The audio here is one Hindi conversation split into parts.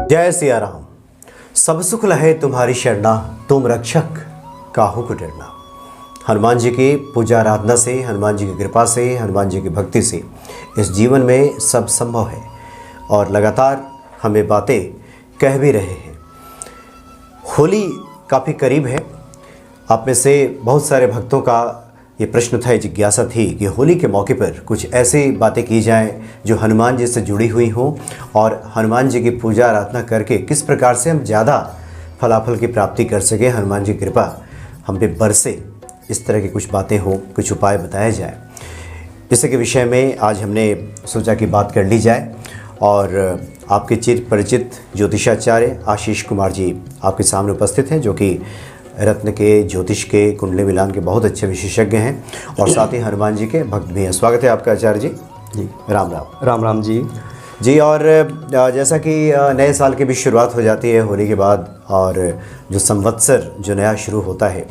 जय सिया राम। सब सुख लहे तुम्हारी शरणा, तुम रक्षक काहू को डरना। हनुमान जी की पूजा आराधना से, हनुमान जी की कृपा से, हनुमान जी की भक्ति से इस जीवन में सब संभव है और लगातार हमें बातें कह भी रहे हैं। होली काफ़ी करीब है। आप में से बहुत सारे भक्तों का ये प्रश्न था, जिज्ञासा थी कि होली के मौके पर कुछ ऐसी बातें की जाएं जो हनुमान जी से जुड़ी हुई हों और हनुमान जी की पूजा आराधना करके किस प्रकार से हम ज़्यादा फलाफल की प्राप्ति कर सकें, हनुमान जी की कृपा हम पे बरसे, इस तरह की कुछ बातें हों, कुछ उपाय बताए जाए। इसी के विषय में आज हमने सोचा कि बात कर ली जाए और आपके चिर परिचित ज्योतिषाचार्य आशीष कुमार जी आपके सामने उपस्थित हैं, जो कि रत्न के, ज्योतिष के, कुंडली मिलान के बहुत अच्छे विशेषज्ञ हैं और साथ ही हनुमान जी के भक्त भी हैं। स्वागत है आपका आचार्य जी। जी राम राम। राम राम जी। जी, और जैसा कि नए साल की भी शुरुआत हो जाती है होली के बाद, और जो संवत्सर जो नया शुरू होता है,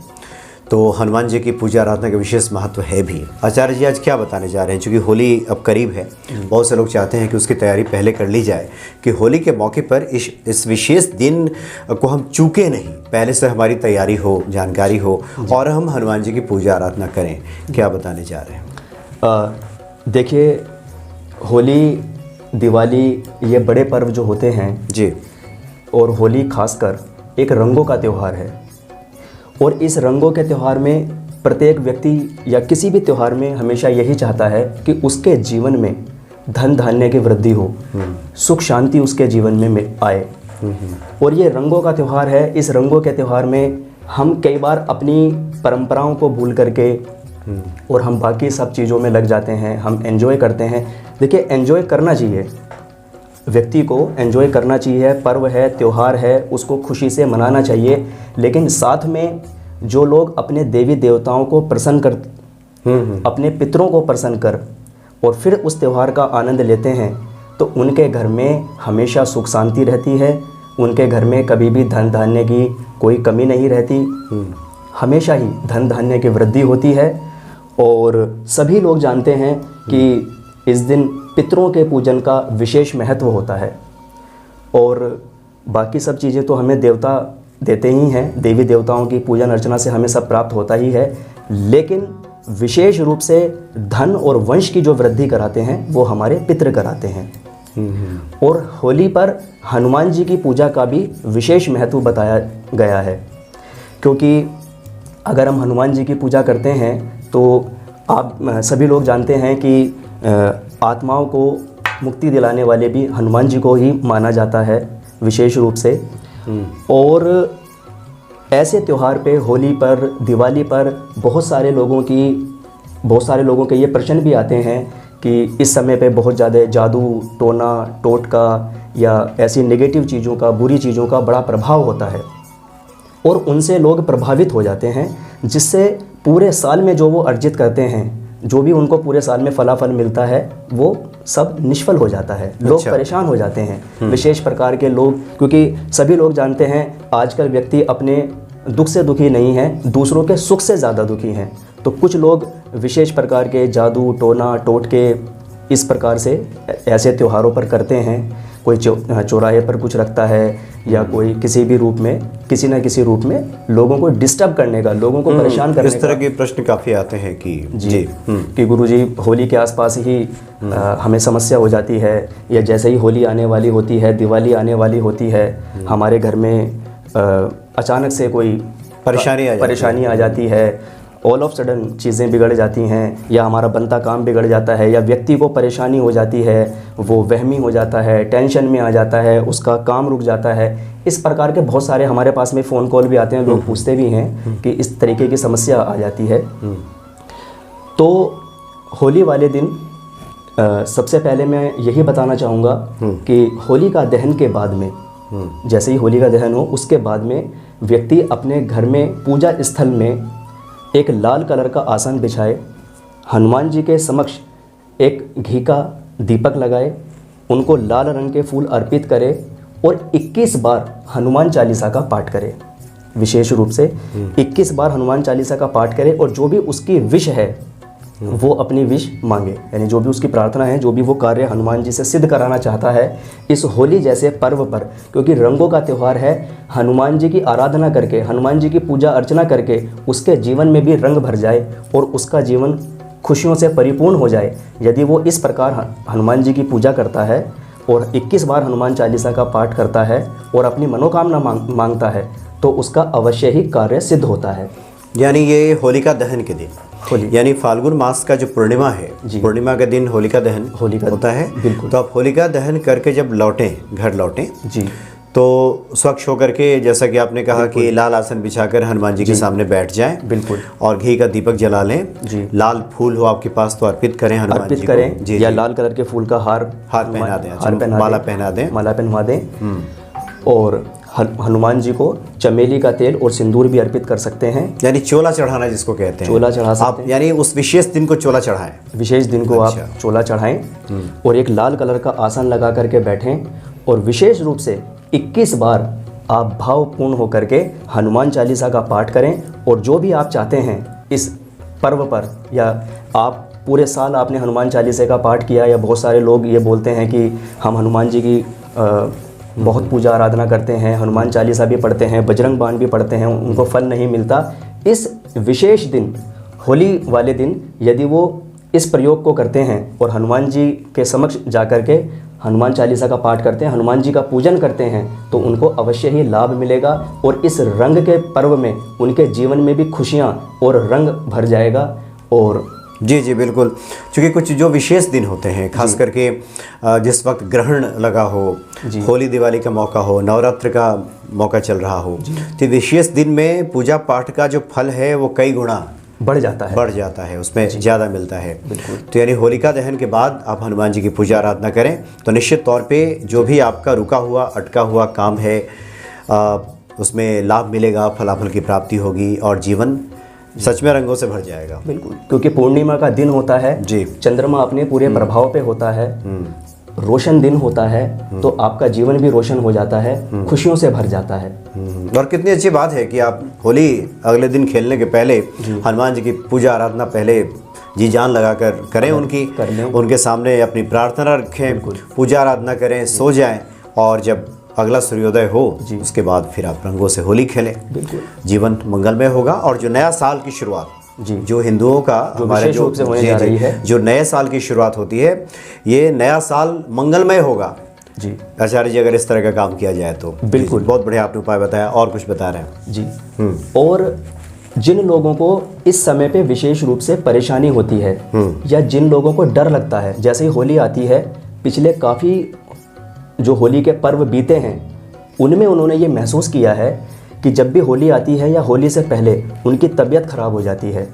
तो हनुमान जी की पूजा आराधना का विशेष महत्व है भी। आचार्य जी आज क्या बताने जा रहे हैं? क्योंकि होली अब करीब है, बहुत से लोग चाहते हैं कि उसकी तैयारी पहले कर ली जाए कि होली के मौके पर इस विशेष दिन को हम चूके नहीं, पहले से हमारी तैयारी हो, जानकारी हो और हम हनुमान जी की पूजा आराधना करें। क्या बताने जा रहे हैं? देखिए, होली, दिवाली, ये बड़े पर्व जो होते हैं जी, और होली खासकर एक रंगों का त्यौहार है। और इस रंगों के त्यौहार में प्रत्येक व्यक्ति या किसी भी त्यौहार में हमेशा यही चाहता है कि उसके जीवन में धन धान्य की वृद्धि हो, सुख शांति उसके जीवन में आए। और ये रंगों का त्यौहार है। इस रंगों के त्यौहार में हम कई बार अपनी परंपराओं को भूल करके और हम बाकी सब चीज़ों में लग जाते हैं, हम एंजॉय करते हैं। देखिए, एंजॉय करना चाहिए, व्यक्ति को एंजॉय करना चाहिए। पर्व है, त्यौहार है, उसको खुशी से मनाना चाहिए। लेकिन साथ में जो लोग अपने देवी देवताओं को प्रसन्न कर, अपने पितरों को प्रसन्न कर और फिर उस त्यौहार का आनंद लेते हैं, तो उनके घर में हमेशा सुख शांति रहती है। उनके घर में कभी भी धन धान्य की कोई कमी नहीं रहती, हमेशा ही धन धान्य की वृद्धि होती है। और सभी लोग जानते हैं कि इस दिन पितरों के पूजन का विशेष महत्व होता है। और बाकी सब चीज़ें तो हमें देवता देते ही हैं, देवी देवताओं की पूजन अर्चना से हमें सब प्राप्त होता ही है। लेकिन विशेष रूप से धन और वंश की जो वृद्धि कराते हैं वो हमारे पितृ कराते हैं। और होली पर हनुमान जी की पूजा का भी विशेष महत्व बताया गया है, क्योंकि अगर हम हनुमान जी की पूजा करते हैं तो आप सभी लोग जानते हैं कि आत्माओं को मुक्ति दिलाने वाले भी हनुमान जी को ही माना जाता है विशेष रूप से। और ऐसे त्यौहार पे, होली पर, दिवाली पर बहुत सारे लोगों के ये प्रश्न भी आते हैं कि इस समय पे बहुत ज़्यादा जादू टोना टोटका या ऐसी नेगेटिव चीज़ों का, बुरी चीज़ों का बड़ा प्रभाव होता है और उनसे लोग प्रभावित हो जाते हैं, जिससे पूरे साल में जो वो अर्जित करते हैं, जो भी उनको पूरे साल में फलाफल मिलता है, वो सब निष्फल हो जाता है। लोग परेशान हो जाते हैं, विशेष प्रकार के लोग, क्योंकि सभी लोग जानते हैं आजकल व्यक्ति अपने दुख से दुखी नहीं है, दूसरों के सुख से ज़्यादा दुखी हैं। तो कुछ लोग विशेष प्रकार के जादू टोना टोटके इस प्रकार से ऐसे त्योहारों पर करते हैं। कोई चौराहे पर कुछ रखता है या कोई किसी भी रूप में, किसी न किसी रूप में लोगों को डिस्टर्ब करने का, लोगों को परेशान करने का। इस तरह के प्रश्न काफ़ी आते हैं कि जी कि गुरुजी होली के आसपास ही हमें समस्या हो जाती है, या जैसे ही होली आने वाली होती है, दिवाली आने वाली होती है, हमारे घर में अचानक से कोई परेशानी आ जाती है, ऑल ऑफ सडन चीज़ें बिगड़ जाती हैं, या हमारा बनता काम बिगड़ जाता है, या व्यक्ति को परेशानी हो जाती है, वो वहमी हो जाता है, टेंशन में आ जाता है, उसका काम रुक जाता है। इस प्रकार के बहुत सारे हमारे पास में फ़ोन कॉल भी आते हैं, लोग पूछते भी हैं कि इस तरीके की समस्या आ जाती है। तो होली वाले दिन सबसे पहले मैं यही बताना चाहूँगा कि होली का दहन के बाद में, जैसे ही होली का दहन हो उसके बाद में व्यक्ति अपने घर में पूजा स्थल में एक लाल कलर का आसन बिछाए, हनुमान जी के समक्ष एक घी का दीपक लगाए, उनको लाल रंग के फूल अर्पित करे और 21 बार हनुमान चालीसा का पाठ करे। विशेष रूप से 21 बार हनुमान चालीसा का पाठ करे और जो भी उसकी विश है वो अपनी विश मांगे, यानी जो भी उसकी प्रार्थना है, जो भी वो कार्य हनुमान जी से सिद्ध कराना चाहता है इस होली जैसे पर्व पर, क्योंकि रंगों का त्यौहार है, हनुमान जी की आराधना करके, हनुमान जी की पूजा अर्चना करके उसके जीवन में भी रंग भर जाए और उसका जीवन खुशियों से परिपूर्ण हो जाए। यदि वो इस प्रकार हनुमान जी की पूजा करता है और 21 बार हनुमान चालीसा का पाठ करता है और अपनी मनोकामना मांगता है तो उसका अवश्य ही कार्य सिद्ध होता है। यानी ये होलिका दहन के दिन, होली यानी फाल्गुन मास का जो पूर्णिमा है, पूर्णिमा के दिन होलिका दहन होता है। बिल्कुल। तो आप होलिका दहन करके जब घर लौटें जी, तो स्वच्छ होकर के, जैसा कि आपने कहा कि लाल आसन बिछाकर हनुमान जी के सामने बैठ जाएं, बिल्कुल, और घी का दीपक जला लें जी, लाल फूल हो आपके पास तो अर्पित करें हनुमान अर्पित जी करें, जी, या जी। लाल कलर के फूल का हार पहना दें, माला पहना दें। और हनुमान जी को चमेली का तेल और सिंदूर भी अर्पित कर सकते हैं, यानी चोला चढ़ाना जिसको कहते हैं, चोला चढ़ा सकते आप, यानी उस विशेष दिन को चोला चढ़ाएं, विशेष दिन को आप चोला चढ़ाएं और एक लाल कलर का आसन लगा करके बैठें और विशेष रूप से 21 बार आप भावपूर्ण होकर के हनुमान चालीसा का पाठ करें। और जो भी आप चाहते हैं इस पर्व पर, या आप पूरे साल आपने हनुमान चालीसा का पाठ किया, या बहुत सारे लोग ये बोलते हैं कि हम हनुमान जी की बहुत पूजा आराधना करते हैं, हनुमान चालीसा भी पढ़ते हैं, बजरंग बाण भी पढ़ते हैं, उनको फल नहीं मिलता। इस विशेष दिन, होली वाले दिन, यदि वो इस प्रयोग को करते हैं और हनुमान जी के समक्ष जाकर के हनुमान चालीसा का पाठ करते हैं, हनुमान जी का पूजन करते हैं, तो उनको अवश्य ही लाभ मिलेगा और इस रंग के पर्व में उनके जीवन में भी खुशियाँ और रंग भर जाएगा। और जी बिल्कुल, क्योंकि कुछ जो विशेष दिन होते हैं, खास करके जिस वक्त ग्रहण लगा हो, होली दिवाली का मौका हो, नवरात्र का मौका चल रहा हो, तो विशेष दिन में पूजा पाठ का जो फल है वो कई गुना बढ़ जाता है, उसमें ज़्यादा मिलता है। तो यानी होलिका दहन के बाद आप हनुमान जी की पूजा आराधना करें तो निश्चित तौर पे जो भी आपका रुका हुआ अटका हुआ काम है उसमें लाभ मिलेगा, फलाफल की प्राप्ति होगी और जीवन सच में रंगों से भर जाएगा। बिल्कुल, क्योंकि पूर्णिमा का दिन होता है जी, चंद्रमा अपने पूरे प्रभाव पे होता है, रोशन दिन होता है, तो आपका जीवन भी रोशन हो जाता है, खुशियों से भर जाता है। और कितनी अच्छी बात है कि आप होली अगले दिन खेलने के पहले हनुमान जी की पूजा आराधना पहले जी जान लगाकर करें, उनके सामने अपनी प्रार्थना रखें, पूजा आराधना करें, सो जाएं और जब अगला सूर्योदय हो उसके बाद फिर आप रंगों से होली खेलें। जीवन मंगलमय होगा और जो नया साल की शुरुआत जो हिंदुओं का हमारे जो नए साल की शुरुआत होती है, ये नया साल मंगलमय होगा जी। आचार्य जी, अगर इस तरह का काम किया जाए तो बिल्कुल बहुत बढ़िया आपने उपाय बताया। और कुछ बता रहे हैं जी। और जिन लोगों को इस समय पे विशेष रूप से परेशानी होती है या जिन लोगों को डर लगता है, जैसे ही होली आती है, पिछले काफ़ी जो होली के पर्व बीते हैं उनमें उन्होंने ये महसूस किया है कि जब भी होली आती है या होली से पहले उनकी तबीयत ख़राब हो जाती है,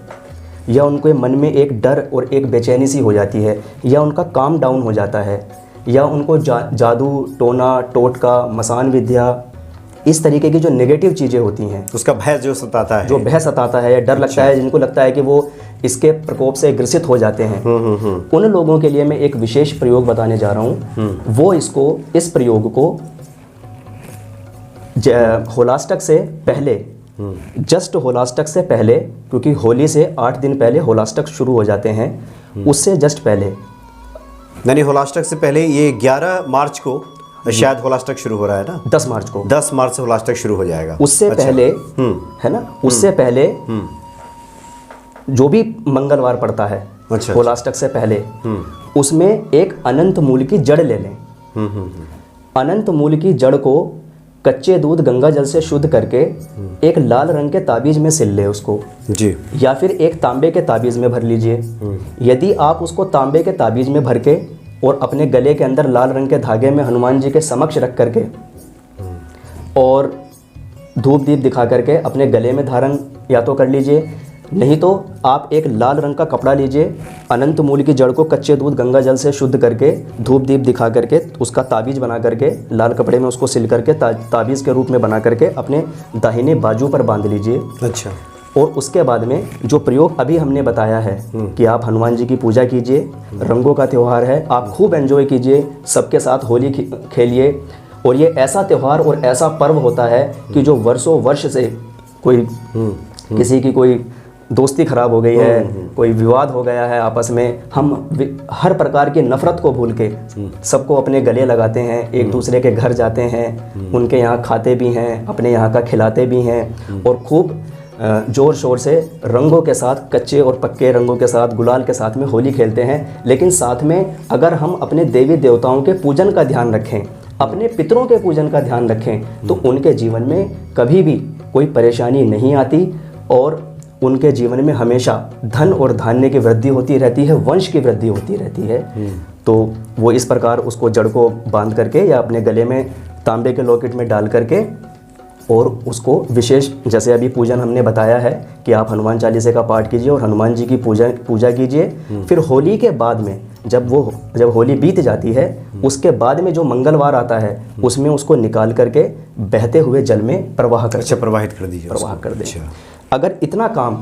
या उनके मन में एक डर और एक बेचैनी सी हो जाती है, या उनका काम डाउन हो जाता है, या उनको जादू टोना टोटका मसान विद्या इस तरीके की जो नेगेटिव चीज़ें होती हैं उसका भय जो सताता है, या डर लगता है, जिनको लगता है कि वो इसके प्रकोप से ग्रसित हो जाते हैं, उन लोगों के लिए मैं एक विशेष प्रयोग बताने जा रहा हूँ। वो इस प्रयोग को होलाष्टक से पहले, जस्ट होलाष्टक से पहले, क्योंकि होली से 8 दिन पहले होलाष्टक शुरू हो जाते हैं, उससे जस्ट पहले, यानी होलाष्टक से पहले ये 11 मार्च को शायद होलाष्टक शुरू हो रहा है ना, 10 मार्च को, 10 मार्च से होलाष्टक शुरू हो जाएगा। उससे पहले है ना, उससे पहले जो भी मंगलवार पड़ता है होलाष्टक से पहले, उसमें एक अनंत मूल की जड़ ले लें। अनंत मूल की जड़ को कच्चे दूध गंगा जल से शुद्ध करके एक लाल रंग के ताबीज में सिल ले उसको जी, या फिर एक तांबे के ताबीज में भर लीजिए। यदि आप उसको तांबे के ताबीज में भर के और अपने गले के अंदर लाल रंग के धागे में हनुमान जी के समक्ष रख करके और धूप दीप दिखा करके अपने गले में धारण या तो कर लीजिए, नहीं तो आप एक लाल रंग का कपड़ा लीजिए, अनंत मूल की जड़ को कच्चे दूध गंगा जल से शुद्ध करके धूप दीप दिखा करके उसका ताबीज़ बना करके लाल कपड़े में उसको सिल करके ताबीज़ के रूप में बना करके अपने दाहिने बाजू पर बांध लीजिए। अच्छा। और उसके बाद में जो प्रयोग अभी हमने बताया है कि आप हनुमान जी की पूजा कीजिए, रंगों का त्यौहार है, आप खूब एंजॉय कीजिए, सबके साथ होली खेलिए। और ये ऐसा त्यौहार और ऐसा पर्व होता है कि जो वर्षों वर्ष से कोई किसी की कोई दोस्ती खराब हो गई है, कोई विवाद हो गया है आपस में, हम हर प्रकार की नफ़रत को भूल के सबको अपने गले लगाते हैं, एक दूसरे के घर जाते हैं, उनके यहाँ खाते भी हैं, अपने यहाँ का खिलाते भी हैं और खूब ज़ोर शोर से रंगों के साथ, कच्चे और पक्के रंगों के साथ, गुलाल के साथ में होली खेलते हैं। लेकिन साथ में अगर हम अपने देवी देवताओं के पूजन का ध्यान रखें, अपने पितरों के पूजन का ध्यान रखें, तो उनके जीवन में कभी भी कोई परेशानी नहीं आती और उनके जीवन में हमेशा धन और धान्य की वृद्धि होती रहती है, वंश की वृद्धि होती रहती है। तो वो इस प्रकार उसको जड़ को बांध करके या अपने गले में तांबे के लॉकेट में डाल करके और उसको विशेष, जैसे अभी पूजन हमने बताया है कि आप हनुमान चालीसा का पाठ कीजिए और हनुमान जी की पूजा कीजिए। फिर होली के बाद में जब होली बीत जाती है, उसके बाद में जो मंगलवार आता है उसमें उसको निकाल करके बहते हुए जल में प्रवाहित कर दीजिए, प्रवाह कर दें। अगर इतना काम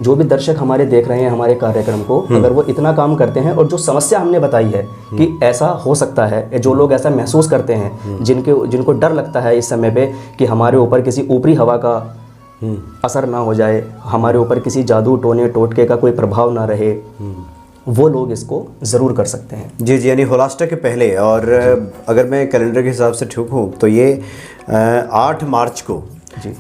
जो भी दर्शक हमारे देख रहे हैं हमारे कार्यक्रम को, अगर वो इतना काम करते हैं और जो समस्या हमने बताई है कि ऐसा हो सकता है, जो लोग ऐसा महसूस करते हैं, जिनको डर लगता है इस समय पे कि हमारे ऊपर किसी ऊपरी हवा का असर ना हो जाए, हमारे ऊपर किसी जादू टोने टोटके का कोई प्रभाव ना रहे, वो लोग इसको ज़रूर कर सकते हैं। जी, यानी होलाष्टक के पहले, और अगर मैं कैलेंडर के हिसाब से ठीक हूँ तो ये 8 मार्च को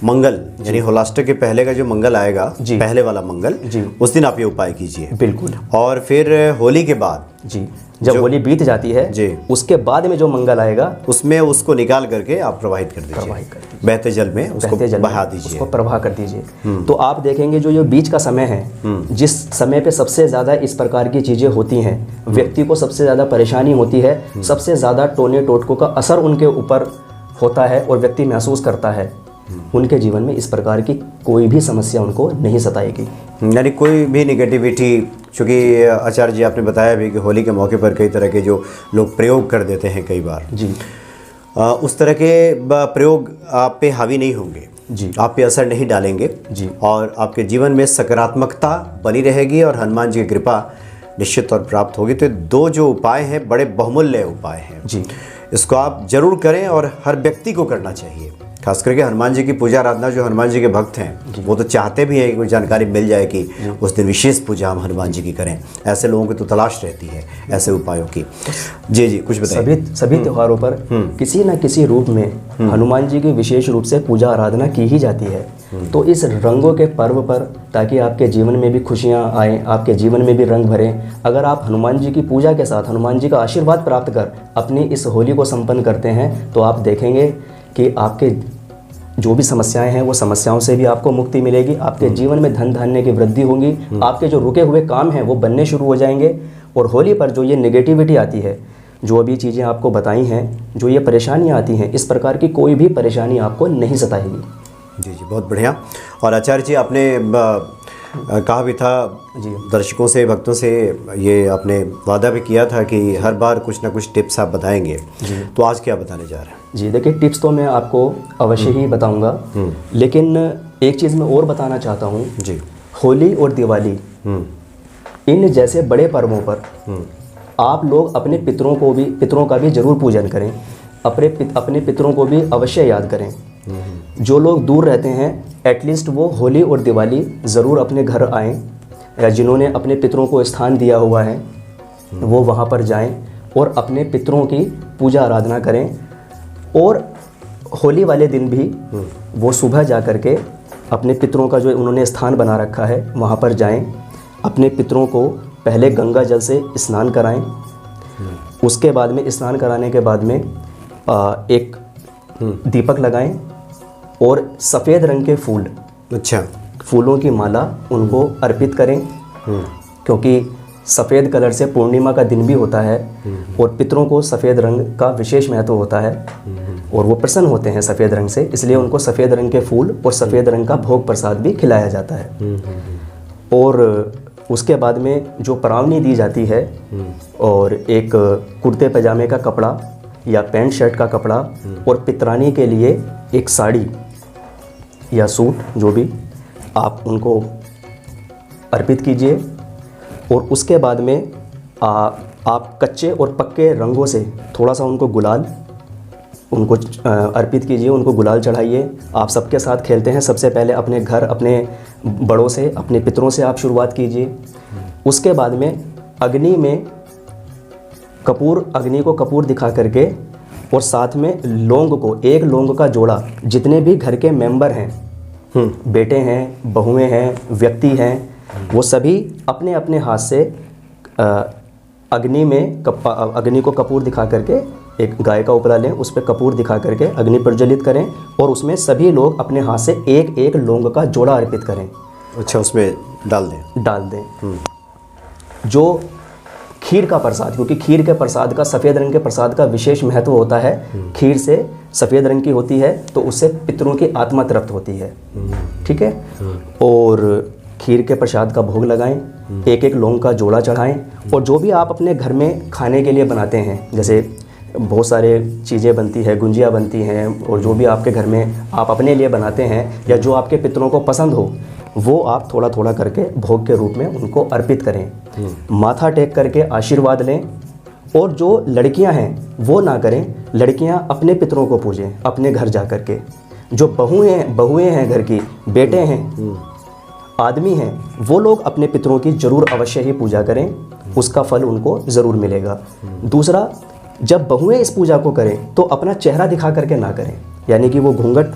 मंगल, यानी होलाष्टक के पहले का जो मंगल आएगा, पहले वाला मंगल, उस दिन आप ये उपाय कीजिए। बिल्कुल। और फिर होली के बाद जब होली बीत जाती है, उसके बाद में जो मंगल आएगा उसमें उसको निकाल करके आप प्रवाहित कर दीजिए, बहते जल में उसको बहा दीजिए, उसको प्रवाह कर दीजिए। तो आप देखेंगे जो ये बीच का समय है, जिस समय पे सबसे ज़्यादा इस प्रकार की चीज़ें होती हैं, व्यक्ति को सबसे ज़्यादा परेशानी होती है, सबसे ज़्यादा टोने टोटकों का असर उनके ऊपर होता है और व्यक्ति महसूस करता है, उनके जीवन में इस प्रकार की कोई भी समस्या उनको नहीं सताएगी। यानी कोई भी निगेटिविटी, चूँकि आचार्य जी आपने बताया भी कि होली के मौके पर कई तरह के जो लोग प्रयोग कर देते हैं कई बार जी, उस तरह के प्रयोग आप पे हावी नहीं होंगे जी, आप पे असर नहीं डालेंगे जी, और आपके जीवन में सकारात्मकता बनी रहेगी और हनुमान जी की कृपा निश्चित तौर प्राप्त होगी। तो 2 जो उपाय हैं बड़े बहुमूल्य उपाय हैं जी, इसको आप जरूर करें और हर व्यक्ति को करना चाहिए। खास करके हनुमान जी की पूजा आराधना, जो हनुमान जी के भक्त हैं वो तो चाहते भी हैं कि कोई जानकारी मिल जाए कि उस दिन विशेष पूजा हम हनुमान जी की करें। ऐसे लोगों की तो तलाश रहती है ऐसे उपायों की। जी, कुछ बताइए। सभी त्योहारों पर किसी न किसी रूप में हनुमान जी की विशेष रूप से पूजा आराधना की ही जाती है। तो इस रंगों के पर्व पर, ताकि आपके जीवन में भी खुशियाँ आएँ, आपके जीवन में भी रंग भरें, अगर आप हनुमान जी की पूजा के साथ हनुमान जी का आशीर्वाद प्राप्त कर अपनी इस होली को संपन्न करते हैं, तो आप देखेंगे कि आपके जो भी समस्याएं हैं वो समस्याओं से भी आपको मुक्ति मिलेगी, आपके जीवन में धन धान्य की वृद्धि होगी, आपके जो रुके हुए काम हैं वो बनने शुरू हो जाएंगे। और होली पर जो ये नेगेटिविटी आती है, जो अभी चीज़ें आपको बताई हैं, जो ये परेशानियां आती हैं, इस प्रकार की कोई भी परेशानी आपको नहीं सताएगी। जी, बहुत बढ़िया। और आचार्य जी, आपने कहा भी था जी, दर्शकों से, भक्तों से, ये आपने वादा भी किया था कि हर बार कुछ ना कुछ टिप्स आप बताएंगे, तो आज क्या बताने जा रहे हैं? जी देखिए, टिप्स तो मैं आपको अवश्य ही बताऊंगा, लेकिन एक चीज़ मैं और बताना चाहता हूँ जी। होली और दिवाली, इन जैसे बड़े पर्वों पर आप लोग अपने पितरों का भी जरूर पूजन करें, अपने पितरों को भी अवश्य याद करें। जो लोग दूर रहते हैं, एटलीस्ट वो होली और दिवाली ज़रूर अपने घर आएँ, या जिन्होंने अपने पितरों को स्थान दिया हुआ है वो वहाँ पर जाएं और अपने पितरों की पूजा आराधना करें। और होली वाले दिन भी वो सुबह जा कर के अपने पितरों का जो उन्होंने स्थान बना रखा है वहाँ पर जाएं, अपने पितरों को पहले गंगा जल से स्नान कराएं, उसके बाद में स्नान कराने के बाद में एक दीपक लगाएं और सफ़ेद रंग के फूल, फूलों की माला उनको अर्पित करें, क्योंकि सफ़ेद कलर से पूर्णिमा का दिन भी होता है और पितरों को सफ़ेद रंग का विशेष महत्व होता है और वो प्रसन्न होते हैं सफ़ेद रंग से, इसलिए उनको सफ़ेद रंग के फूल और सफ़ेद रंग का भोग प्रसाद भी खिलाया जाता है। और उसके बाद में जो परावनी दी जाती है और एक कुर्ते पजामे का कपड़ा या पैंट शर्ट का कपड़ा और पितरानी के लिए एक साड़ी या सूट, जो भी आप उनको अर्पित कीजिए। और उसके बाद में आप कच्चे और पक्के रंगों से थोड़ा सा उनको गुलाल उनको अर्पित कीजिए, उनको गुलाल चढ़ाइए। आप सबके साथ खेलते हैं, सबसे पहले अपने घर, अपने बड़ों से, अपने पितरों से आप शुरुआत कीजिए। उसके बाद में अग्नि में अग्नि को कपूर दिखा करके और साथ में लौंग को, एक लौंग का जोड़ा, जितने भी घर के मेंबर हैं, बेटे हैं, बहुएं हैं, व्यक्ति हैं, वो सभी अपने अपने हाथ से अग्नि को कपूर दिखा करके एक गाय का उपला लें, उस पर कपूर दिखा करके अग्नि प्रज्वलित करें और उसमें सभी लोग अपने हाथ से एक एक लौंग का जोड़ा अर्पित करें। अच्छा, उसमें डाल दें। जो खीर का प्रसाद, क्योंकि खीर के प्रसाद का, सफ़ेद रंग के प्रसाद का विशेष महत्व होता है। खीर से सफ़ेद रंग की होती है तो उससे पितरों की आत्मा तृप्त होती है। ठीक है। और खीर के प्रसाद का भोग लगाएं, एक एक लौंग का जोड़ा चढ़ाएं। और जो भी आप अपने घर में खाने के लिए बनाते हैं, जैसे बहुत सारे चीज़ें बनती है, गुंजिया बनती हैं, और जो भी आपके घर में आप अपने लिए बनाते हैं या जो आपके पितरों को पसंद हो, वो आप थोड़ा थोड़ा करके भोग के रूप में उनको अर्पित करें। माथा टेक करके आशीर्वाद लें। और जो लड़कियां हैं वो ना करें, लड़कियां अपने पितरों को पूजें अपने घर जा कर के। जो बहुएं हैं घर की, बेटे हैं, आदमी हैं, वो लोग अपने पितरों की ज़रूर अवश्य ही पूजा करें, उसका फल उनको ज़रूर मिलेगा। दूसरा, जब बहुएं इस पूजा को करें तो अपना चेहरा दिखा करके ना करें, यानी कि वो घूंघट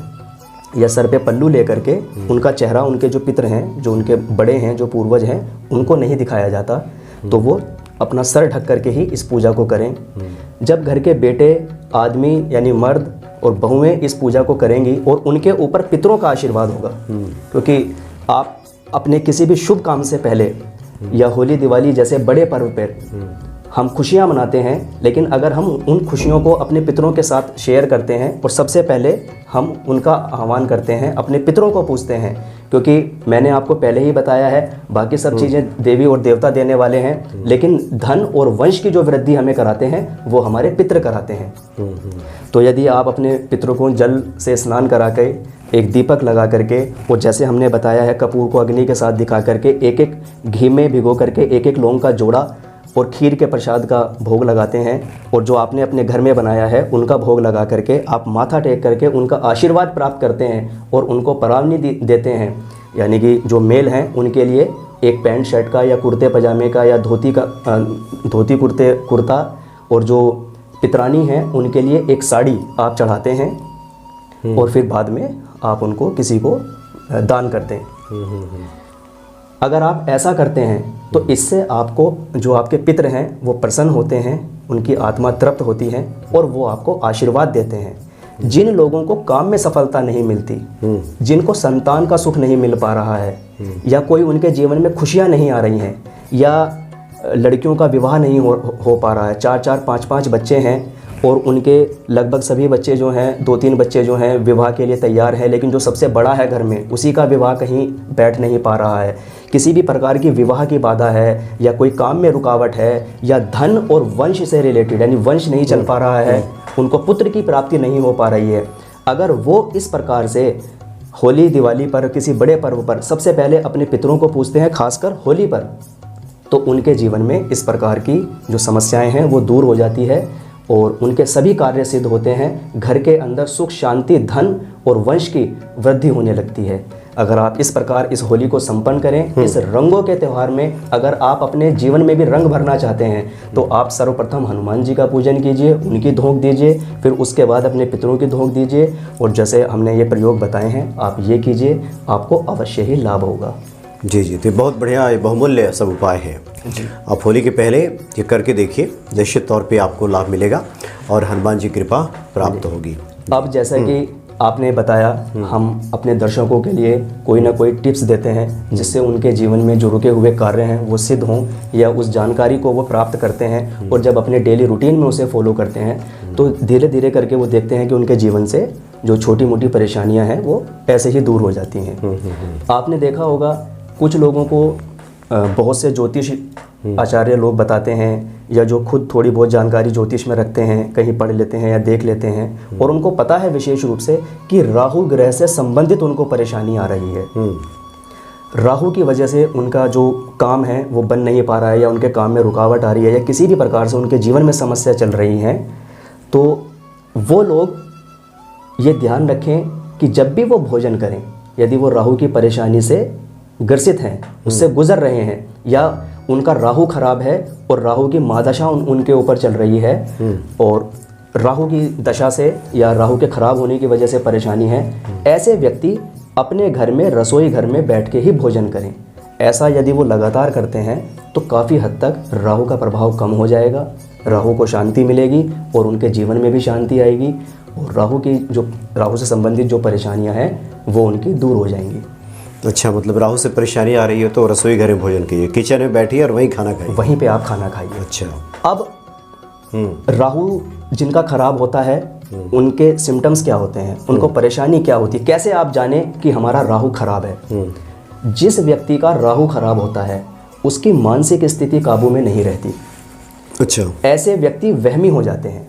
या सर पे पल्लू लेकर के उनका चेहरा, उनके जो पितर हैं, जो उनके बड़े हैं, जो पूर्वज हैं, उनको नहीं दिखाया जाता। तो वो अपना सर ढक करके ही इस पूजा को करें। जब घर के बेटे, आदमी यानी मर्द और बहुएं इस पूजा को करेंगी और उनके ऊपर पितरों का आशीर्वाद होगा, क्योंकि आप अपने किसी भी शुभ काम से पहले या होली दिवाली जैसे बड़े पर्व पर हम खुशियाँ मनाते हैं, लेकिन अगर हम उन खुशियों को अपने पितरों के साथ शेयर करते हैं और सबसे पहले हम उनका आह्वान करते हैं, अपने पितरों को पूजते हैं, क्योंकि मैंने आपको पहले ही बताया है बाकी सब चीज़ें देवी और देवता देने वाले हैं, लेकिन धन और वंश की जो वृद्धि हमें कराते हैं वो हमारे पितर कराते हैं। तो यदि आप अपने पितरों को जल से स्नान करा के, एक दीपक लगा करके, और जैसे हमने बताया है कपूर को अग्नि के साथ दिखा करके, एक एक घी में भिगो करके एक एक लौंग का जोड़ा और खीर के प्रसाद का भोग लगाते हैं, और जो आपने अपने घर में बनाया है उनका भोग लगा करके आप माथा टेक करके उनका आशीर्वाद प्राप्त करते हैं और उनको परावनी देते हैं। यानी कि जो मेल हैं उनके लिए एक पैंट शर्ट का या कुर्ते पजामे का या धोती कुर्ता, और जो पितरानी हैं उनके लिए एक साड़ी आप चढ़ाते हैं और फिर बाद में आप उनको किसी को दान करते हैं। अगर आप ऐसा करते हैं तो इससे आपको, जो आपके पितर हैं वो प्रसन्न होते हैं, उनकी आत्मा तृप्त होती है और वो आपको आशीर्वाद देते हैं। जिन लोगों को काम में सफलता नहीं मिलती, जिनको संतान का सुख नहीं मिल पा रहा है, या कोई उनके जीवन में खुशियाँ नहीं आ रही हैं, या लड़कियों का विवाह नहीं हो पा रहा है, 4-4, 5-5 बच्चे हैं और उनके लगभग सभी बच्चे जो हैं, 2-3 बच्चे जो हैं विवाह के लिए तैयार हैं, लेकिन जो सबसे बड़ा है घर में उसी का विवाह कहीं बैठ नहीं पा रहा है, किसी भी प्रकार की विवाह की बाधा है, या कोई काम में रुकावट है, या धन और वंश से रिलेटेड यानी वंश नहीं चल पा रहा है, उनको पुत्र की प्राप्ति नहीं हो पा रही है, अगर वो इस प्रकार से होली दिवाली पर, किसी बड़े पर्व पर सबसे पहले अपने पितरों को पूजते हैं, खासकर होली पर, तो उनके जीवन में इस प्रकार की जो समस्याएं हैं वो दूर हो जाती है और उनके सभी कार्य सिद्ध होते हैं। घर के अंदर सुख, शांति, धन और वंश की वृद्धि होने लगती है। अगर आप इस प्रकार इस होली को संपन्न करें, इस रंगों के त्यौहार में अगर आप अपने जीवन में भी रंग भरना चाहते हैं तो आप सर्वप्रथम हनुमान जी का पूजन कीजिए, उनकी धोख दीजिए, फिर उसके बाद अपने पितरों की धोख दीजिए, और जैसे हमने ये प्रयोग बताए हैं आप ये कीजिए, आपको अवश्य ही लाभ होगा। जी जी, तो बहुत बढ़िया, ये बहुमूल्य सब उपाय है। आप होली के पहले ये करके देखिए, निश्चित तौर पे आपको लाभ मिलेगा और हनुमान जी कृपा प्राप्त होगी। अब जैसा कि आपने बताया, हम अपने दर्शकों के लिए कोई ना कोई टिप्स देते हैं जिससे उनके जीवन में जो रुके हुए कार्य हैं वो सिद्ध हों, या उस जानकारी को वो प्राप्त करते हैं, और जब अपने डेली रूटीन में उसे फॉलो करते हैं तो धीरे धीरे करके वो देखते हैं कि उनके जीवन से जो छोटी मोटी परेशानियां हैं वो ऐसे ही दूर हो जाती हैं। आपने देखा होगा कुछ लोगों को बहुत से ज्योतिष आचार्य लोग बताते हैं, या जो खुद थोड़ी बहुत जानकारी ज्योतिष में रखते हैं, कहीं पढ़ लेते हैं या देख लेते हैं, और उनको पता है विशेष रूप से कि राहु ग्रह से संबंधित उनको परेशानी आ रही है, राहु की वजह से उनका जो काम है वो बन नहीं पा रहा है, या उनके काम में रुकावट आ रही है, या किसी भी प्रकार से उनके जीवन में समस्या चल रही है, तो वो लोग ये ध्यान रखें कि जब भी वो भोजन करें, यदि वो राहु की परेशानी से ग्रसित हैं, उससे गुजर रहे हैं, या उनका राहु खराब है और राहु की महादशा उनके ऊपर चल रही है और राहु की दशा से या राहु के खराब होने की वजह से परेशानी है, ऐसे व्यक्ति अपने घर में, रसोई घर में बैठ के ही भोजन करें। ऐसा यदि वो लगातार करते हैं तो काफ़ी हद तक राहु का प्रभाव कम हो जाएगा, राहु को शांति मिलेगी और उनके जीवन में भी शांति आएगी और राहु से संबंधित जो परेशानियां हैं वो उनकी दूर हो जाएंगी। अच्छा, मतलब राहु से परेशानी आ रही है तो रसोई घर में भोजन कीजिए, किचन में बैठिए और वहीं खाना खाइए, वहीं पे आप खाना खाइए। अच्छा। अब राहु जिनका खराब होता है उनके सिम्टम्स क्या होते हैं, उनको परेशानी क्या होती है, कैसे आप जाने कि हमारा राहु खराब है। जिस व्यक्ति का राहु खराब होता है उसकी मानसिक स्थिति काबू में नहीं रहती। अच्छा। ऐसे व्यक्ति वहमी हो जाते हैं।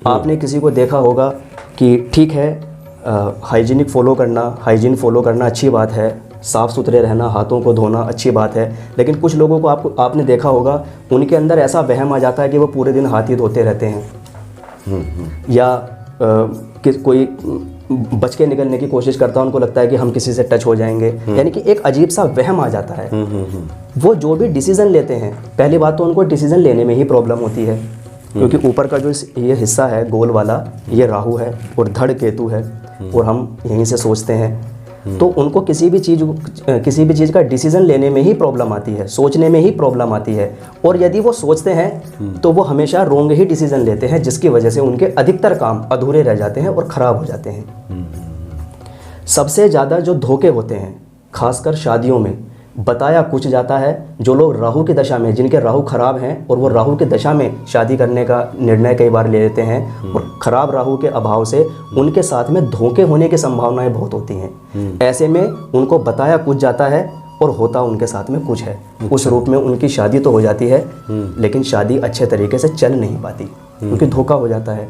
आपने किसी को देखा होगा कि ठीक है, हाइजीन फॉलो करना अच्छी बात है, साफ़ सुथरे रहना, हाथों को धोना अच्छी बात है, लेकिन कुछ लोगों को आपने देखा होगा उनके अंदर ऐसा वहम आ जाता है कि वो पूरे दिन हाथ ही धोते रहते हैं। या कोई बच के निकलने की कोशिश करता है, उनको लगता है कि हम किसी से टच हो जाएंगे, यानी कि एक अजीब सा वहम आ जाता है। वो जो भी डिसीज़न लेते हैं, पहली बात तो उनको डिसीज़न लेने में ही प्रॉब्लम होती है, क्योंकि ऊपर का जो ये हिस्सा है गोल वाला, ये राहु है और धड़ केतु है और हम यहीं से सोचते हैं, तो उनको किसी भी चीज़ का डिसीज़न लेने में ही प्रॉब्लम आती है, सोचने में ही प्रॉब्लम आती है। और यदि वो सोचते हैं तो वो हमेशा रोंग ही डिसीज़न लेते हैं, जिसकी वजह से उनके अधिकतर काम अधूरे रह जाते हैं और ख़राब हो जाते हैं। सबसे ज़्यादा जो धोखे होते हैं, खासकर शादियों में, बताया कुछ जाता है। जो लोग राहु की दशा में, जिनके राहु खराब हैं और वो राहु की दशा में शादी करने का निर्णय कई बार ले लेते हैं, और खराब राहु के अभाव से उनके साथ में धोखे होने की संभावनाएं बहुत होती हैं। ऐसे में उनको बताया कुछ जाता है और होता उनके साथ में कुछ है। उस रूप में उनकी शादी तो हो जाती है लेकिन शादी अच्छे तरीके से चल नहीं पाती, क्योंकि धोखा हो जाता है।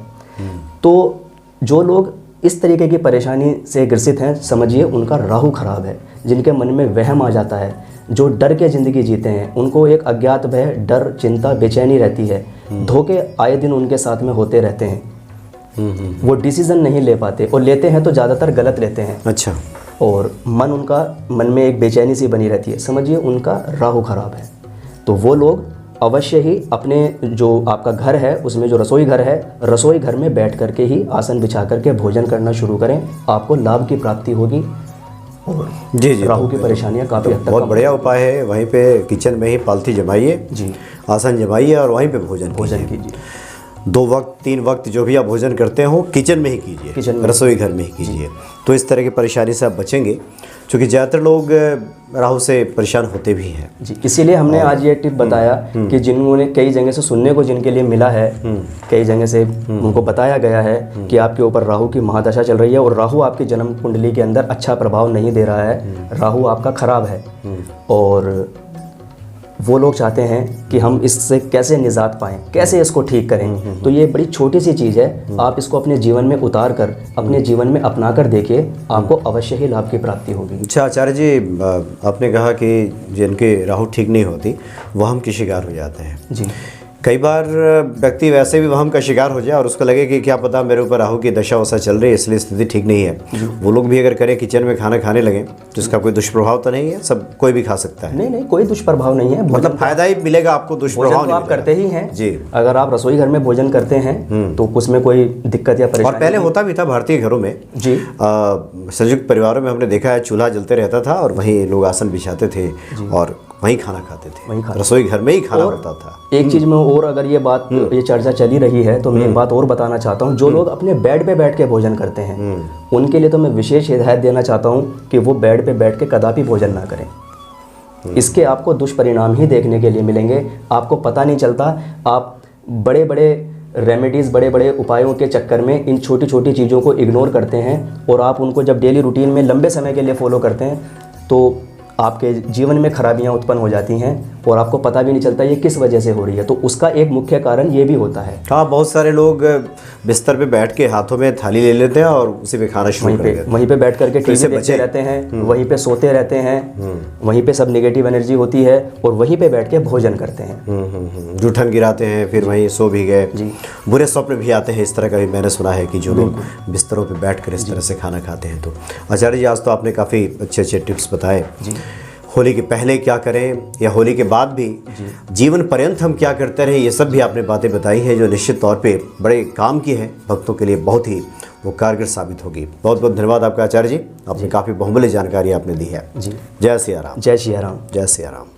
तो जो लोग इस तरीके की परेशानी से ग्रसित हैं, समझिए उनका राहु खराब है। जिनके मन में वहम आ जाता है, जो डर के ज़िंदगी जीते हैं, उनको एक अज्ञात भय, डर, चिंता, बेचैनी रहती है, धोखे आए दिन उनके साथ में होते रहते हैं। वो डिसीज़न नहीं ले पाते और लेते हैं तो ज़्यादातर गलत लेते हैं। अच्छा। और मन में एक बेचैनी सी बनी रहती है, समझिए उनका राहु खराब है। तो वो लोग अवश्य ही अपने जो आपका घर है उसमें जो रसोई घर है, रसोई घर में बैठ करके ही आसन बिछा करके भोजन करना शुरू करें, आपको लाभ की प्राप्ति होगी और जी राहु की परेशानियां काफ़ी हद तक बहुत बढ़िया उपाय है। वहीं पे किचन में ही पालथी जमाइए, जी, आसन जमाइए और वहीं पे भोजन कीजिए। 2 वक्त 3 वक्त जो भी आप भोजन करते हो किचन में ही कीजिए, किचन में, रसोई घर में ही कीजिए। तो इस तरह की परेशानी से आप बचेंगे, क्योंकि ज़्यादातर लोग राहु से परेशान होते भी हैं। जी, इसीलिए हमने आज ये टिप बताया कि जिन्होंने कई जगह से सुनने को जिनके लिए मिला है, कई जगह से उनको बताया गया है कि आपके ऊपर राहु की महादशा चल रही है और राहु आपकी जन्म कुंडली के अंदर अच्छा प्रभाव नहीं दे रहा है, राहु आपका खराब है, और वो लोग चाहते हैं कि हम इससे कैसे निजात पाएं, कैसे इसको ठीक करें। तो ये बड़ी छोटी सी चीज़ है, आप इसको अपने जीवन में उतार कर अपने जीवन में अपना कर देखिए, आपको अवश्य ही लाभ की प्राप्ति होगी। अच्छा आचार्य जी, आपने कहा कि जिनके राहु ठीक नहीं होती वहम के शिकार हो जाते हैं। जी, कई बार व्यक्ति वैसे भी वहम का शिकार हो जाए और उसको लगे कि क्या पता मेरे ऊपर राहु की दशा वशा चल रही है इसलिए स्थिति ठीक नहीं है। वो लोग भी अगर करें किचन में खाना खाने लगे तो इसका कोई दुष्प्रभाव तो नहीं है? सब कोई भी खा सकता है? नहीं, कोई दुष्प्रभाव नहीं है, मतलब फायदा ही मिलेगा आपको, दुष्प्रभाव नहीं। आप करते ही हैं जी। अगर आप रसोई घर में भोजन करते हैं तो उसमें कोई दिक्कत या परेशानी। और पहले होता भी था भारतीय घरों में जी, संयुक्त परिवारों में हमने देखा है चूल्हा जलते रहता था और वहीं लोग आसन बिछाते थे और वहीं खाना खाते थे, रसोई घर में ही खाना होता था। एक चीज़ में और, अगर ये बात ये चर्चा चली रही है तो मैं एक बात और बताना चाहता हूँ। जो लोग अपने बेड पे बैठ के भोजन करते हैं उनके लिए तो मैं विशेष हिदायत देना चाहता हूँ कि वो बेड पे बैठ के कदापि भोजन ना करें। इसके आपको दुष्परिणाम ही देखने के लिए मिलेंगे, आपको पता नहीं चलता। आप बड़े बड़े रेमेडीज़, बड़े बड़े उपायों के चक्कर में इन छोटी छोटी चीज़ों को इग्नोर करते हैं और आप उनको जब डेली रूटीन में लंबे समय के लिए फॉलो करते हैं तो आपके जीवन में खराबियां उत्पन्न हो जाती हैं और आपको पता भी नहीं चलता ये किस वजह से हो रही है। तो उसका एक मुख्य कारण ये भी होता है। हाँ, बहुत सारे लोग बिस्तर पे बैठ के हाथों में थाली ले लेते हैं और उसी पे खाना शुरू कर देते हैं। वहीं पे बैठ करके टीवी देखते रहते हैं, वहीं पे सोते रहते हैं, वहीं पे सब नेगेटिव एनर्जी होती है और वहीं पे बैठ के भोजन करते हैं। जूठन गिराते हैं, फिर वहीं सो भी गए। बुरे स्वप्न भी आते हैं, इस तरह का भी मैंने सुना है कि जो लोग बिस्तरों पे बैठकर इस तरह से खाना खाते हैं। तो आचार्य जी, आज तो आपने काफ़ी अच्छे अच्छे टिप्स बताए। होली के पहले क्या करें या होली के बाद भी जीवन पर्यंत हम क्या करते रहे, ये सब भी आपने बातें बताई हैं जो निश्चित तौर पे बड़े काम की है, भक्तों के लिए बहुत ही वो कारगर साबित होगी। बहुत बहुत धन्यवाद आपका आचार्य जी, आपने काफ़ी बहुमूल्य जानकारी आपने दी है। जी, जय सिया राम। जय सिया राम। जय सिया राम।